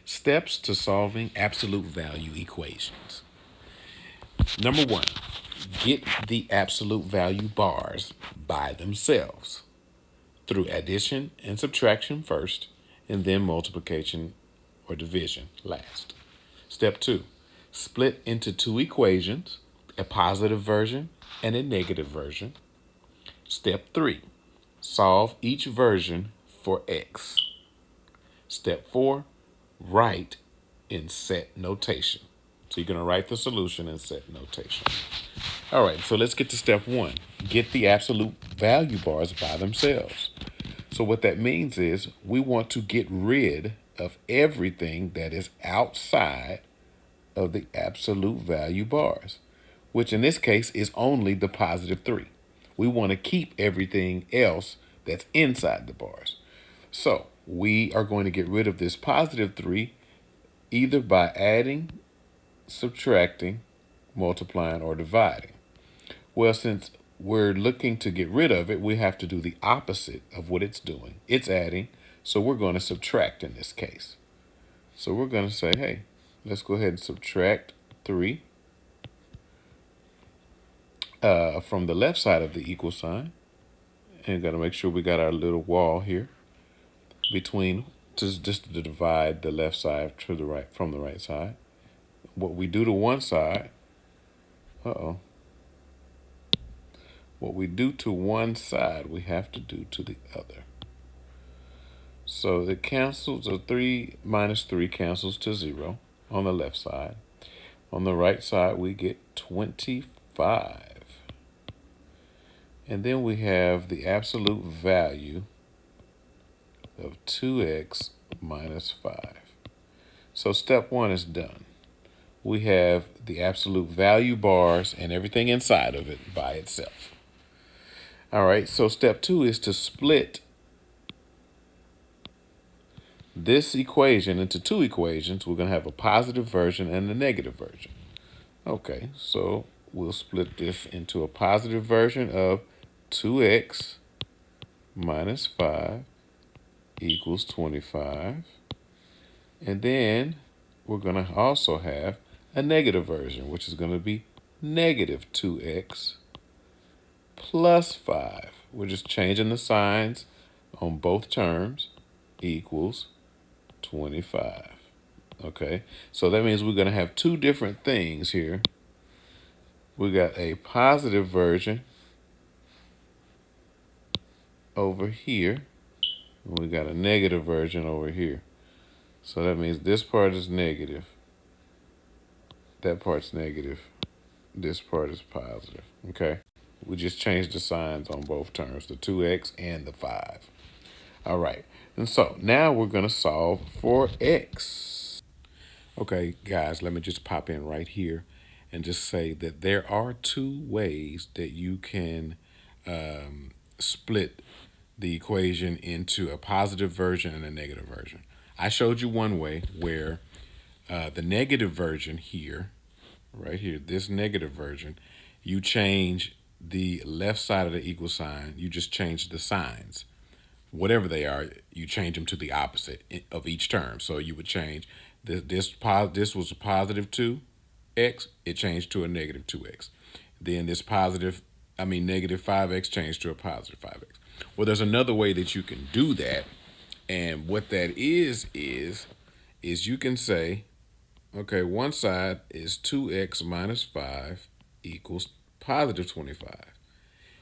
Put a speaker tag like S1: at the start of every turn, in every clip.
S1: Steps to solving absolute value equations. Number one, get the absolute value bars by themselves through addition and subtraction first, and then multiplication or division last. Step two, split into two equations, a positive version and a negative version. Step three, solve each version for x. Step four, write in set notation. So you're going to write the solution in set notation. All right, so let's get to step one. Get the absolute value bars by themselves. So what that means is we want to get rid of everything that is outside of the absolute value bars, which in this case is only the positive 3. We want to keep everything else that's inside the bars. So we are going to get rid of this positive 3 either by adding, subtracting, multiplying, or dividing. Well, since we're looking to get rid of it, we have to do the opposite of what it's doing. It's adding, so we're going to subtract in this case. So we're going to say, hey, let's go ahead and subtract 3 from the left side of the equal sign. And got to make sure we got our little wall here between, just to divide the left side to the right from the right side. What we do to one side, what we do to one side, we have to do to the other. So it cancels, 3 minus 3 cancels to 0 on the left side. On the right side, we get 25. And then we have the absolute value of 2x minus 5. So step one is done. We have the absolute value bars and everything inside of it by itself. All right, so step two is to split this equation into two equations. We're going to have a positive version and a negative version. Okay, so we'll split this into a positive version of 2x minus 5 equals 25. And then we're going to also have a negative version, which is going to be negative 2x plus 5. We're just changing the signs on both terms, equals 25. Okay, so that means we're going to have two different things here. We got a positive version over here, and we got a negative version over here. So that means this part is negative, that part's negative, this part is positive. Okay, we just changed the signs on both terms, the 2x and the 5. All right, and so now we're going to solve for x. Okay, guys, let me just pop in right here and just say that there are two ways that you can split the equation into a positive version and a negative version. I showed you one way where the negative version here, right here, this negative version, you change the left side of the equal sign, you just change the signs. Whatever they are, you change them to the opposite of each term. So you would change this was a positive 2x, it changed to a negative 2x. Then this negative 5x changed to a positive 5x. Well, there's another way that you can do that. And what that is you can say, okay, one side is 2x minus 5 equals positive 25.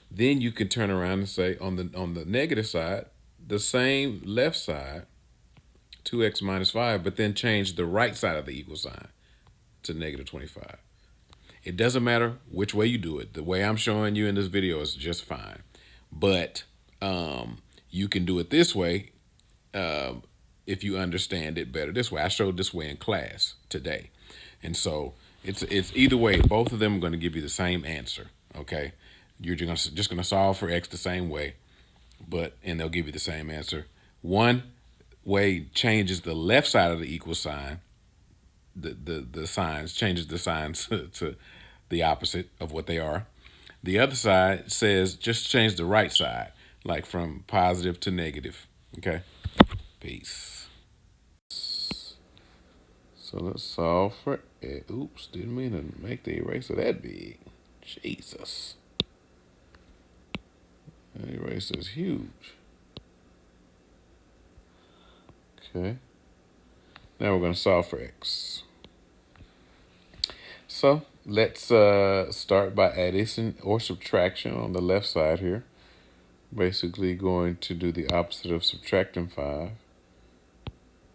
S1: Then you can turn around and say on the negative side, the same left side, 2x minus 5, but then change the right side of the equal sign to negative 25. It doesn't matter which way you do it. The way I'm showing you in this video is just fine. But you can do it this way if you understand it better this way. I showed this way in class today. And so it's either way. Both of them are going to give you the same answer, okay? You're just going to solve for x the same way, and they'll give you the same answer. One way changes the left side of the equal sign, the signs, changes the signs to the opposite of what they are. The other side says just change the right side, like from positive to negative, okay? Peace. So let's solve for it. Oops, didn't mean to make the eraser that big. Jesus. The eraser is huge. Okay. Now we're going to solve for x. So let's start by addition or subtraction on the left side here. Basically going to do the opposite of subtracting 5.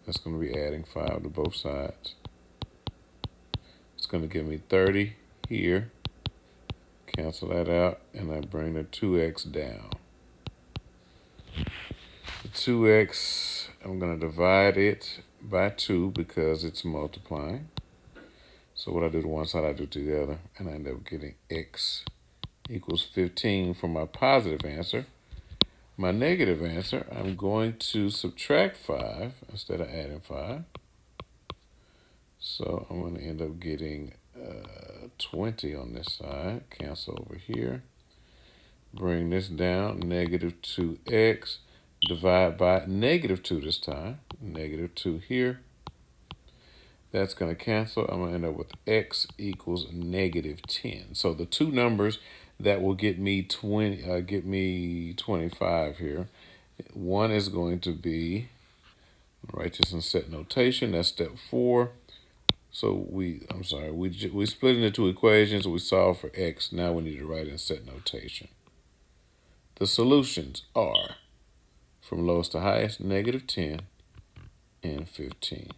S1: That's going to be adding 5 to both sides. It's going to give me 30 here. Cancel that out, and I bring the 2x down. The 2x, I'm going to divide it by 2 because it's multiplying. So what I do to one side, I do to the other, and I end up getting x equals 15 for my positive answer. My negative answer, I'm going to subtract 5 instead of adding 5. So I'm going to end up getting 20 on this side. Cancel over here. Bring this down, negative 2x. Divide by negative 2 this time. Negative 2 here. That's going to cancel. I'm going to end up with x equals negative 10. So the two numbers that will get me 25 here. One is going to be, write this in set notation. That's step 4. So we split into two equations. We solve for x. Now we need to write in set notation. The solutions are, from lowest to highest, negative 10 and 15.